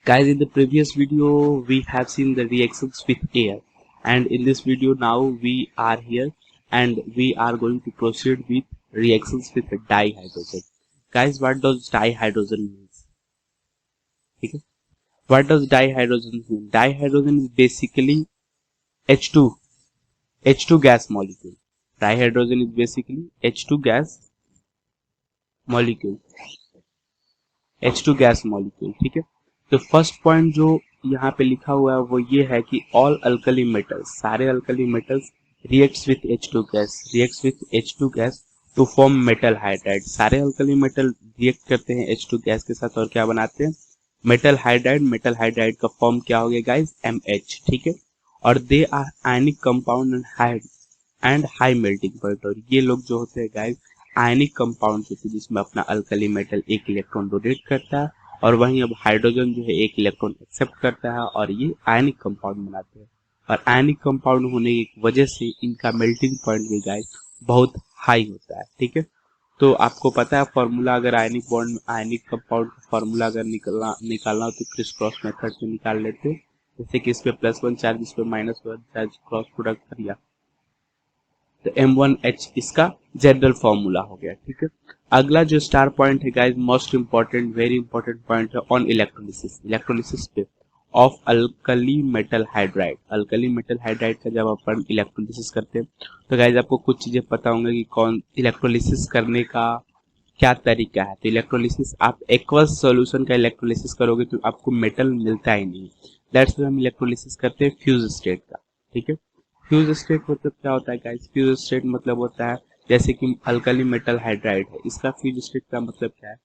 Guys, in the previous video we have seen the reactions with air, and in this video now we are here and we are going to proceed with reactions with dihydrogen. Guys, what does dihydrogen means? Okay. What does dihydrogen mean? Dihydrogen is basically H2 gas molecule. Dihydrogen is basically H2 gas molecule. H2 gas molecule, ठीक है। तो first point जो यहाँ पे लिखा हुआ है वो ये है कि ऑल अल्कली मेटल्स, सारे alkali metals reacts with H2 gas to form metal hydride. सारे अल्कली मेटल रिएक्ट करते हैं H2 गैस के साथ और क्या बनाते हैं? Metal hydride. मेटल हाइड्राइड का फॉर्म क्या हो गया गाइस? MH, ठीक है। और they are ionic compound and high melting point. और ये लोग जो होते हैं गाइस आयनिक कंपाउंड होते हैं जिसमें अपना अल्कली मेटल एक इलेक्ट्रॉन डोनेट करता है और वहीं अब हाइड्रोजन जो है एक इलेक्ट्रॉन एक्सेप्ट करता है और ये आयनिक कंपाउंड बनाते हैं। और आयनिक कंपाउंड होने की वजह से इनका मेल्टिंग पॉइंट भी गाइस बहुत हाई होता है, ठीक है। तो आपको पता है फॉर्मूला, अगर आयनिक कंपाउंड का फॉर्मूला अगर निकालना हो तो क्रिस क्रॉस मेथड से निकाल लेते हैं। जैसे कि इस पे +1 चार्ज, इस पे -1 चार्ज, क्रॉस प्रोडक्ट कर लिया तो M1H इसका जनरल फॉर्मूला हो गया, ठीक है। अगला जो स्टार पॉइंट है guys, most important, very important point है ऑन इलेक्ट्रोलिसिस पे of alkali metal hydride. Alkali metal hydride का जब अपन इलेक्ट्रोलिसिस करते हैं तो गाइस आपको कुछ चीजें पता होंगे कि कौन इलेक्ट्रोलिसिस करने का क्या तरीका है। तो इलेक्ट्रोलिसिस, आप एक्वस सॉल्यूशन का इलेक्ट्रोलिसिस करोगे तो आपको मेटल मिलता ही नहीं। दैट्स व्हाई हम इलेक्ट्रोलिसिस करते हैं फ्यूज स्टेट का, ठीक है। फ्यूज स्टेट मतलब क्या होता है गाइस? फ्यूज स्टेट मतलब होता है जैसे कि अल्कली मेटल हाइड्राइड है, इसका फ्यूज स्टेट का मतलब क्या है?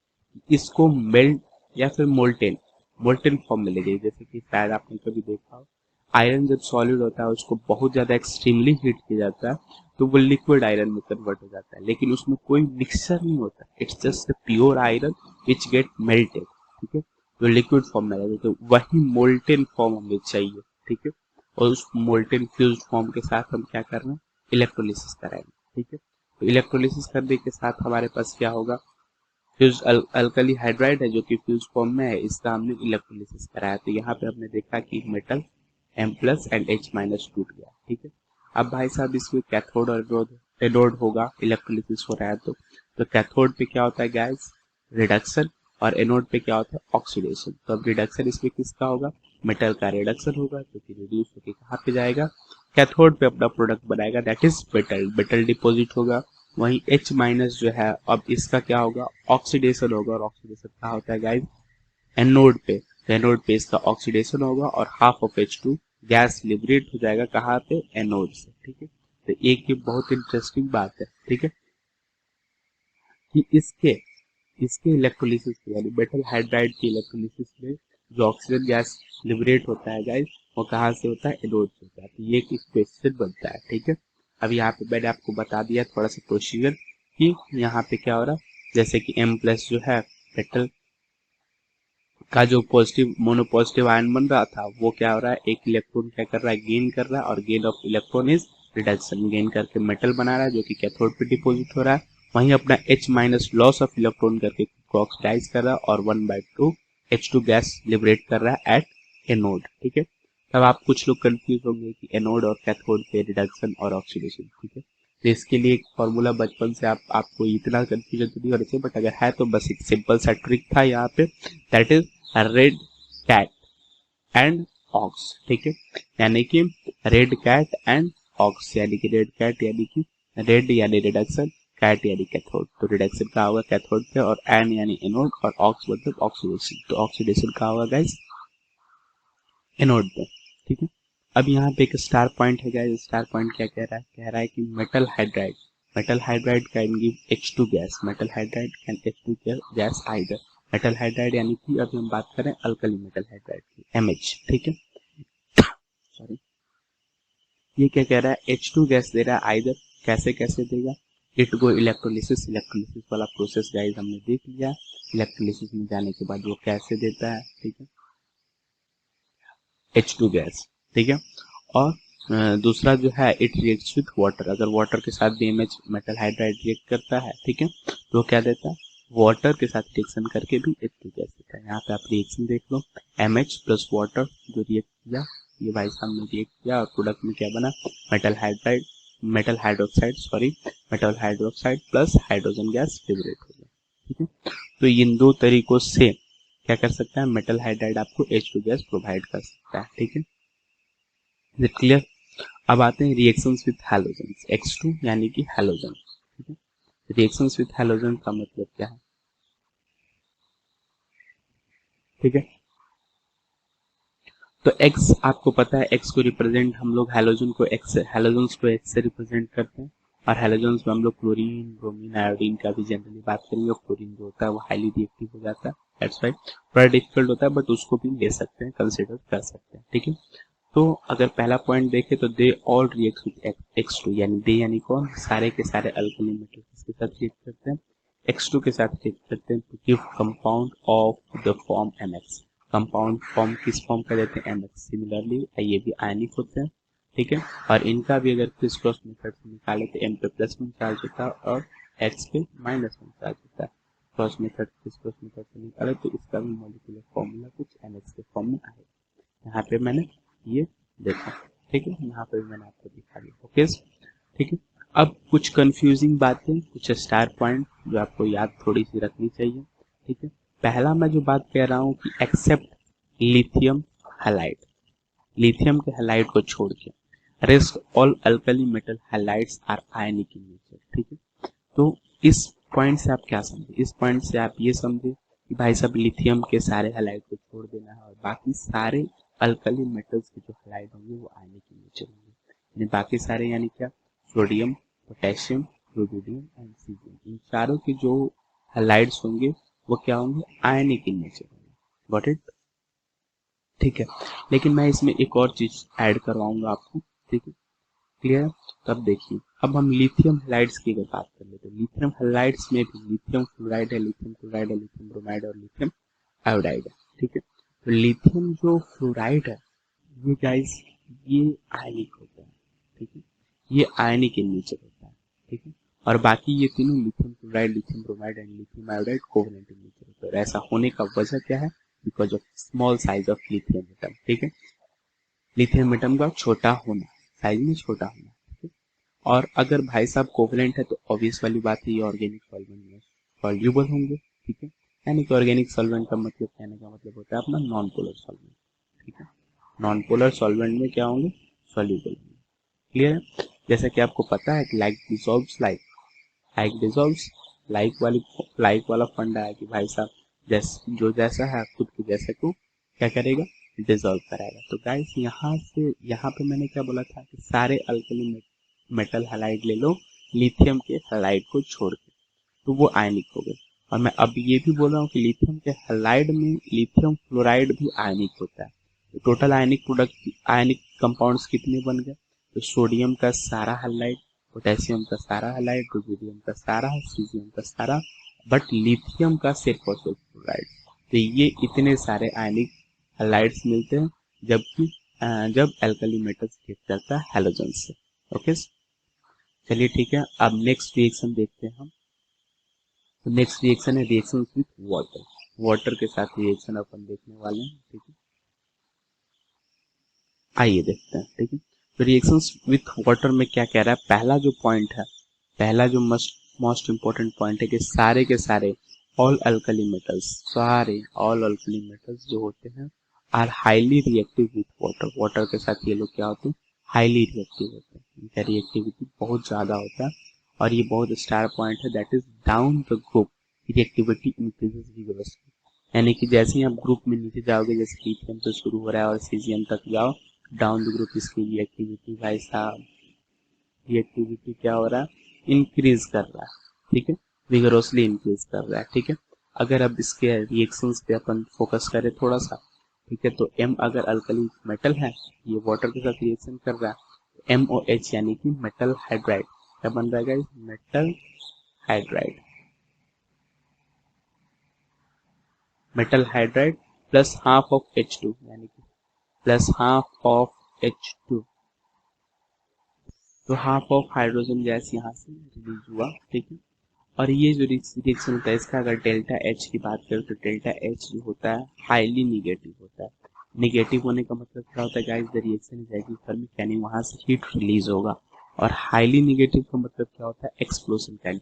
इसको मेल्ट या फिर मोल्टेन फॉर्म में ले जाइए। जैसे कि शायद आपने कभी देखा हो, आयरन जब सॉलिड होता है उसको बहुत ज्यादा एक्सट्रीमली हीट किया जाता है तो वो लिक्विड आयरन में कन्वर्ट हो जाता है, लेकिन उसमें कोई मिक्सचर नहीं होता, it's just pure iron which get melted, ठीक है। तो लिक्विड फॉर्म में रहता है, तो वही मोल्टेन फॉर्म हमें चाहिए, ठीक है। और उस मोल्टेन फ्यूज फॉर्म के साथ हम क्या कर रहे हैं? इलेक्ट्रोलिसिस कराएंगे, ठीक है। तो इलेक्ट्रोलिसिस करने के साथ हमारे पास क्या होगा? फ्यूज अल्कली हाइड्राइड है जो कि फ्यूज फॉर्म में है, इसका हमने इलेक्ट्रोलिसिस कराया। तो यहाँ पे हमने देखा कि मेटल M+ एंड H- टूट गया, ठीक है। अब भाई साहब इसमें कैथोड और एनोड होगा, इलेक्ट्रोलिसिस हो रहा है तो कैथोड पे क्या होता है गैस? रिडक्शन। और एनोड पे क्या होता है? ऑक्सीडेशन। तो अब रिडक्शन इसमें किसका होगा? मेटल का रिडक्शन होगा, जो कि रिड्यूस होकर कहाँ पे जाएगा? कैथोड पे अपना प्रोडक्ट बनाएगा, दैट इज मेटल डिपोजिट होगा। वहीं H- जो है अब इसका क्या होगा? ऑक्सीडेशन होगा। और ऑक्सीडेशन कहाँ होता है गाइस? एनोड पे। तो एनोड पे इसका ऑक्सीडेशन होगा और half of H2 gas liberate हो जाएगा कहाँ पे? एनोड से, ठीक है। तो एक ये बहुत इंटरेस्टिंग बात है, ठीक है, कि इसके इसके इलेक्ट्रोलिसिस में यानी मेटल हाइड्राइड के इलेक्ट्रोलिसिस में जो ऑक्सीजन गैस लिबरेट होता है गाइस वो कहाँ से होता है? एनोड से होता है। तो ये एक क्वेश्चन बनता है, ठीक है। अब यहाँ पे मैंने आपको बता दिया थोड़ा सा प्रोसीजर कि यहाँ पे क्या हो रहा है। जैसे कि M+ जो है मेटल का जो पॉजिटिव मोनो पॉजिटिव आयन बन रहा था वो क्या हो रहा है? एक इलेक्ट्रॉन क्या कर रहा है? गेन कर रहा है। और gain of electron is reduction. Gain करके मेटल बना रहा है जो कि कैथोड पे डिपोजिट हो रहा है। वहीं अपना H- लॉस ऑफ इलेक्ट्रॉन करके ऑक्सीडाइज कर रहा है और 1/2 H2 गैस लिबरेट कर रहा है एट एनोड, ठीक है। तब आप कुछ लोग कंफ्यूज होंगे कि एनोड और कैथोड पे रिडक्शन और ऑक्सीडेशन, ठीक है। तो इसके लिए एक फॉर्मूला बचपन से आपको इतना कंफ्यूजन तो नहीं होना चाहिए, बट अगर है तो बस एक सिंपल सा ट्रिक था यहाँ पे, that is red cat and ox, ठीक है। यानी कि रेड कैट एंड ऑक्स, यानी कि रेड कैट यानी कि रेड यानी रिडक्शन, कैट यानी कैथोड। तो रिडक्शन का होगा कैथोड पे और एन यानी एनोड और ऑक्स मतलब ऑक्सीडेशन। तो ऑक्सीडेशन का होगा गाइस एनोड पे, ठीक है। अब यहाँ पे एक स्टार पॉइंट है गाइस। स्टार पॉइंट क्या कह रहा है? कह रहा है कि metal hydride can give H2 gas. Metal hydride can H2 gas either. Metal hydride यानी कि अभी हम बात करें अल्कली मेटल हाइड्राइड की, MH, ठीक है। सॉरी, ये क्या कह रहा है? H2 गैस दे रहा है आइदर। कैसे कैसे देगा? इट गो इलेक्ट्रोलिसिस वाला प्रोसेस गाइस हमने देख लिया। इलेक्ट्रोलिसिस में जाने के बाद वो कैसे देता है, ठीक है, H2 गैस, ठीक है। और दूसरा जो है इट रिएक्ट्स विथ वाटर। अगर वाटर के साथ भी MH मेटल हाइड्राइड रिएक्ट करता है, ठीक है, तो क्या देता है? वाटर के साथ रिएक्शन करके भी H2 गैस देता है। यहाँ पे आप रिएक्शन देख लो, MH प्लस वाटर जो रिएक्ट किया, ये भाई साहब ने रिएक्ट किया और प्रोडक्ट में क्या बना, metal hydroxide plus hydrogen gas liberate हो गया। ठीक है, तो इन दो तरीकों से क्या कर सकता है, मेटल हाइड्राइड आपको H2 गैस प्रोवाइड कर सकता है। ठीक है, इज इट क्लियर? अब आते हैं रिएक्शंस विद हैलोजेंस, X2 यानी कि हैलोजन। ठीक है, रिएक्शंस विद हैलोजन का मतलब क्या है? ठीक है, तो X आपको पता है, X को रिप्रेजेंट हम लोग हैलोजन को हैलोजन्स को X से रिप्रेजेंट करते हैं, और हैलोजन्स में हम लोग क्लोरीन, ब्रोमीन, आयोडीन का भी जनरली बात करेंगे। क्लोरीन जो होता है वो हाईली रिएक्टिव हो जाता है, दैट्स राइट, थोड़ा डिफिकल्ट होता है बट उसको भी ले सकते हैं, कंसिडर कर सकते हैं। ठीक है, तो अगर पहला पॉइंट देखें तो they all react with X2, यानी दे यानी कौन, सारे के सारे अल्कली मेटल किसके साथ रिएक्ट करते हैं, X2 के साथ रिएक्ट करते हैं, to give compound of the form MX। Compound form किस फॉर्म का देते हैं, MX। सिमिलरली ये भी आयनिक होते हैं। ठीक है, और इनका भी अगर क्रिस क्रॉस मेथड से निकाले तो M पे प्लस में चार्ज होता है और X पे माइनस में चार्ज होता है। Cross method criss cross method से निकाले तो इसका भी मॉलिक्यूलर फॉर्मूला कुछ MX के फॉर्म में आएगा। यहाँ पे मैंने ये देखा, ठीक है, यहाँ पे मैंने आपको दिखा दिया। ओके, ठीक है, अब कुछ कंफ्यूजिंग बातें, कुछ स्टार पॉइंट जो आपको याद थोड़ी सी रखनी चाहिए। ठीक है, पहला मैं जो बात कह रहा हूँ कि एक्सेप्ट लिथियम हैलाइड, लिथियम के हैलाइड को छोड़ के rest all alkali metal halides are ionic in nature. ठीक है, तो इस पॉइंट से आप क्या समझे, इस पॉइंट से आप ये समझे कि भाई साहब लिथियम के सारे हैलाइड को छोड़ देना है और बाकी सारे अल्कली मेटल्स के जो हैलाइड होंगे वो आयनिक इन नेचर होंगे। बाकी सारे यानी क्या, sodium, potassium, rubidium and caesium, इन चारों के जो हैलाइड्स होंगे वो क्या होंगे, आयनिक इन नेचर होंगे। Got it? ठीक है, लेकिन मैं इसमें एक और चीज ऐड करवाऊंगा आपको। ठीक है, क्लियर है? तब देखिए, अब हम लिथियम हैलाइड्स की अगर बात कर लेते हैं, लिथियम हैलाइड्स में भी लिथियम फ्लोराइड है, लिथियम क्लोराइड है, लिथियम ब्रोमाइड और लिथियम आयोडाइड है। ठीक है, तो लिथियम जो फ्लोराइड है ये गाइस, ये आयनिक होता है। ठीक है, ये आयनिक इन नेचर होता है। ठीक है, और बाकी ये तीनों lithium chloride, lithium bromide and lithium iodide covalent in nature होता है। और ऐसा होने का वजह क्या है, because of small size of lithium atom. ठीक है, लिथियम एटम का छोटा होना, साइज में छोटा होना। ठीक है, और अगर भाई साहब कोवेलेंट है तो ऑब्वियस वाली बात है ये ऑर्गेनिक सॉल्वेंट में सॉल्यूबल होंगे। ठीक है, यानी कि ऑर्गेनिक सॉल्वेंट का मतलब, कहने का मतलब होता है अपना नॉन पोलर सॉल्वेंट। ठीक है, नॉन पोलर सॉल्वेंट में क्या होंगे, सॉल्यूबल होंगे। क्लियर है? जैसा कि आपको पता है कि like dissolves like, like dissolves like वाली, लाइक वाला फंडा है कि भाई साहब जो जैसा है खुद के जैसे को क्या करेगा, डिसॉल्व कराएगा। तो गाइस यहाँ से यहाँ पे मैंने क्या बोला था कि सारे अल्कली मेटल हैलाइड ले लो लिथियम के हैलाइड को छोड़ के, तो वो आयनिक हो गए। और मैं अब ये भी बोल रहा हूँ कि लिथियम के हैलाइड में लिथियम फ्लोराइड भी आयनिक होता है। तो total ionic product, ionic compounds कितने बन गए, तो सोडियम का सारा हैलाइड, पोटेशियम का सारा हैलाइड, रुबिडियम का सारा, सीजियम का सारा, बट लिथियम का सिर्फ और सिर्फ फ्लोराइड। तो ये इतने सारे आयनिक हैलाइड्स मिलते हैं जबकि जब एल्कली मेटल्स रिएक्ट करता है हैलोजन से। ओके, चलिए ठीक है, अब नेक्स्ट रिएक्शन देखते हैं हम। तो नेक्स्ट रिएक्शन है रिएक्शन विथ वाटर, वाटर के साथ रिएक्शन अपन देखने वाले हैं। ठीक है, आइए देखते हैं। ठीक है, तो रिएक्शंस विथ वाटर में क्या कह रहा है, पहला जो पॉइंट है, पहला जो मोस्ट इंपॉर्टेंट पॉइंट है कि सारे के सारे ऑल अल्कली मेटल्स, सारे ऑल अल्कली मेटल्स जो होते हैं are highly reactive with water. Water के साथ ये लोग क्या होते हैं, हाईली रिएक्टिव होते हैं, इनका रिएक्टिविटी बहुत ज्यादा होता है। और ये बहुत स्टार पॉइंट है, that is down the group reactivity increases vigorously, यानी कि जैसे ही आप ग्रुप में नीचे जाओगे, जैसे लिथियम से शुरू हो रहा है और सीजियम तक जाओ, डाउन द ग्रुप इसकी रिएक्टिविटी भाई साहब, रिएक्टिविटी क्या हो रहा है, इंक्रीज कर रहा है। ठीक है, विगोरसली इंक्रीज कर रहा है। ठीक है, अगर अब इसके रिएक्शंस पे अपन फोकस करें थोड़ा सा, ठीक है, तो M अगर अल्कली मेटल है, ये वाटर के साथ रिएक्शन कर रहा है, MOH यानी कि मेटल हाइड्राइड, क्या बन रहा है, metal hydride, metal hydride plus half of H2, यानी कि प्लस हाफ ऑफ H2, तो हाफ ऑफ हाइड्रोजन गैस यहाँ से रिलीज हुआ। ठीक है, और ये जो रिएक्शन होता है इसका अगर डेल्टा एच की बात करें तो डेल्टा एच जो होता है हाईली निगेटिव होता है। निगेटिव होने का मतलब क्या होता है guys, the reaction is exothermic यानी वहां से हीट रिलीज होगा। और हाईली निगेटिव का मतलब क्या होता है, एक्सप्लोजन कैन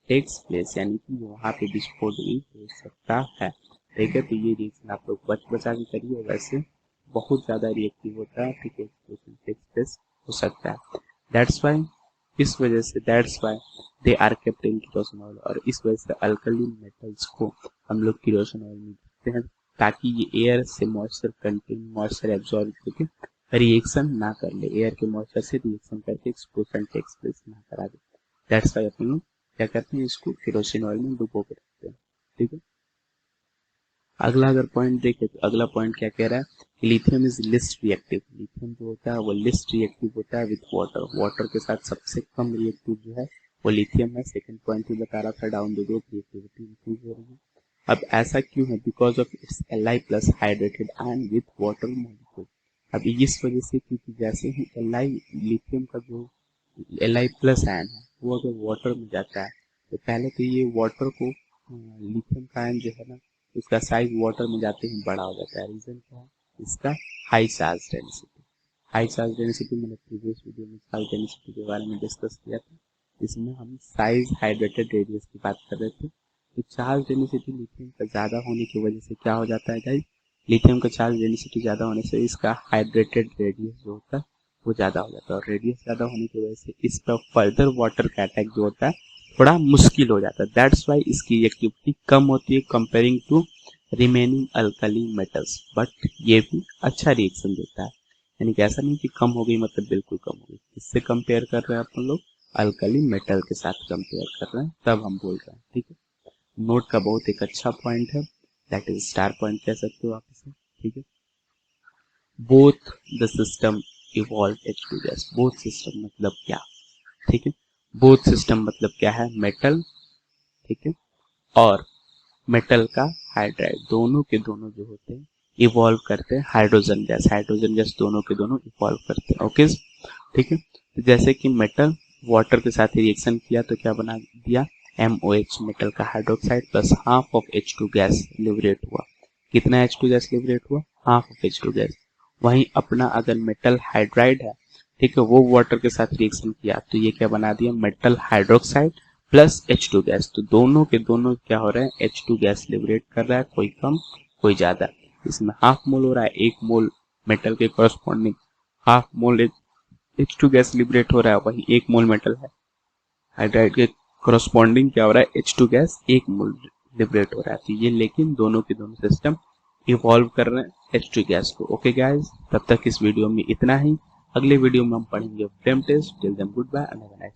टेक्स प्लेस यानी कि वहां पे विस्फोट भी हो सकता है। ठीक है, तो ये रिएक्शन आप लोग बचा के करिए, वैसे बहुत ज्यादा रिएक्टिव होता है। ठीक है, एक्सप्लोजन टेक्स प्लेस हो सकता है। दैट्स वाई, इस वजह से that's why they are kept in kerosene oil. और इस वजह से अल्कलीन मेटल्स को हम लोग केरोसिन ऑयल में देखते हैं, ताकि ये एयर से मॉइस्चर एब्जॉर्ब करके रिएक्शन ना कर ले, एयर के मॉइस्चर से रिएक्शन करके एक्सप्लोजन टेक्स प्लेस ना करा दे। दैट्स वाई अपन लोग क्या करते हैं, इसको केरोसिन ऑयल में डुबो के रखते हैं। ठीक है, अगला अगर पॉइंट देखें तो अगला पॉइंट क्या कह रहा है कि lithium is least reactive. Lithium जो होता है वो लिस्ट रिएक्टिव होता है विद वाटर। वाटर के साथ सबसे कम रिएक्टिव जो है वो लिथियम है। सेकंड पॉइंट भी बता रहा था, down the road reactivity increase हो रही है। अब ऐसा क्यों है, because of its Li plus hydrated ion with water molecule. अब इस वजह से, क्योंकि जैसे ही Li लिथियम का जो Li प्लस आयन है वो अगर वाटर में जाता है तो पहले तो ये वाटर को लिथियम का आयन जो है ना उसका साइज वाटर में जाते ही बड़ा हो जाता है। रीजन क्या है, इसका high charge density. High charge density मैंने प्रीवियस वीडियो में चार्ज डेंसिटी के बारे में डिस्कस किया था, इसमें हम साइज हाइड्रेटेड रेडियस की बात कर रहे थे। तो चार्ज डेंसिटी लिथियम का ज्यादा होने की वजह से क्या हो जाता है गाइस, लिथियम का चार्ज डेंसिटी ज्यादा होने से इसका हाइड्रेटेड रेडियस जो होता है वो ज्यादा हो जाता है। और रेडियस ज्यादा होने की वजह से इसका फर्दर वाटर का अटैक जो होता है थोड़ा मुश्किल हो जाता है। दैट्स वाई इसकी रिएक्टिविटी कम होती है comparing to remaining alkali metals. But ये भी अच्छा रिएक्शन देता है, यानी कि ऐसा नहीं कि कम हो गई मतलब बिल्कुल कम हो गई। इससे कंपेयर कर रहे हैं अपन लोग, अल्कली मेटल के साथ कंपेयर कर रहे हैं, तब हम बोल रहे हैं। ठीक है, नोट का बहुत एक अच्छा पॉइंट है, दैट इज स्टार पॉइंट कह सकते हो आप इसे। ठीक है, both the system evolve H2 gas. Both system मतलब क्या, ठीक है, बोथ सिस्टम मतलब क्या है, मेटल, ठीक है, और मेटल का हाइड्राइड, दोनों के दोनों जो होते हैं इवॉल्व करते हैं हाइड्रोजन गैस। हाइड्रोजन गैस दोनों के दोनों इवॉल्व करते हैं। ओके, ठीक है, तो जैसे कि मेटल वाटर के साथ रिएक्शन किया तो क्या बना दिया, MOH मेटल का hydroxide plus half of H2 gas liberate हुआ। कितना H2 गैस लिबरेट हुआ, हाफ ऑफ H2 गैस। वहीं अपना अगर मेटल हाइड्राइड है, ठीक है, वो वाटर के साथ रिएक्शन किया तो ये क्या बना दिया, metal hydroxide plus H2 gas. तो दोनों के दोनों क्या हो रहा है, H2 गैस लिबरेट कर रहा है, कोई कम कोई ज्यादा। इसमें हाफ मोल हो रहा है, एक मोल मेटल के corresponding half mole H2 gas liberate हो रहा है, वही एक मोल मेटल है हाइड्राइड के कॉरस्पॉन्डिंग क्या हो रहा है, H2 गैस एक मोल लिबरेट हो रहा है। तो ये लेकिन दोनों के दोनों सिस्टम इवॉल्व कर रहे हैं H2 गैस को। ओके गाइस, तब तक इस वीडियो में इतना ही। अगले वीडियो में हम पढ़ेंगे flame test. Till then goodbye and have a nice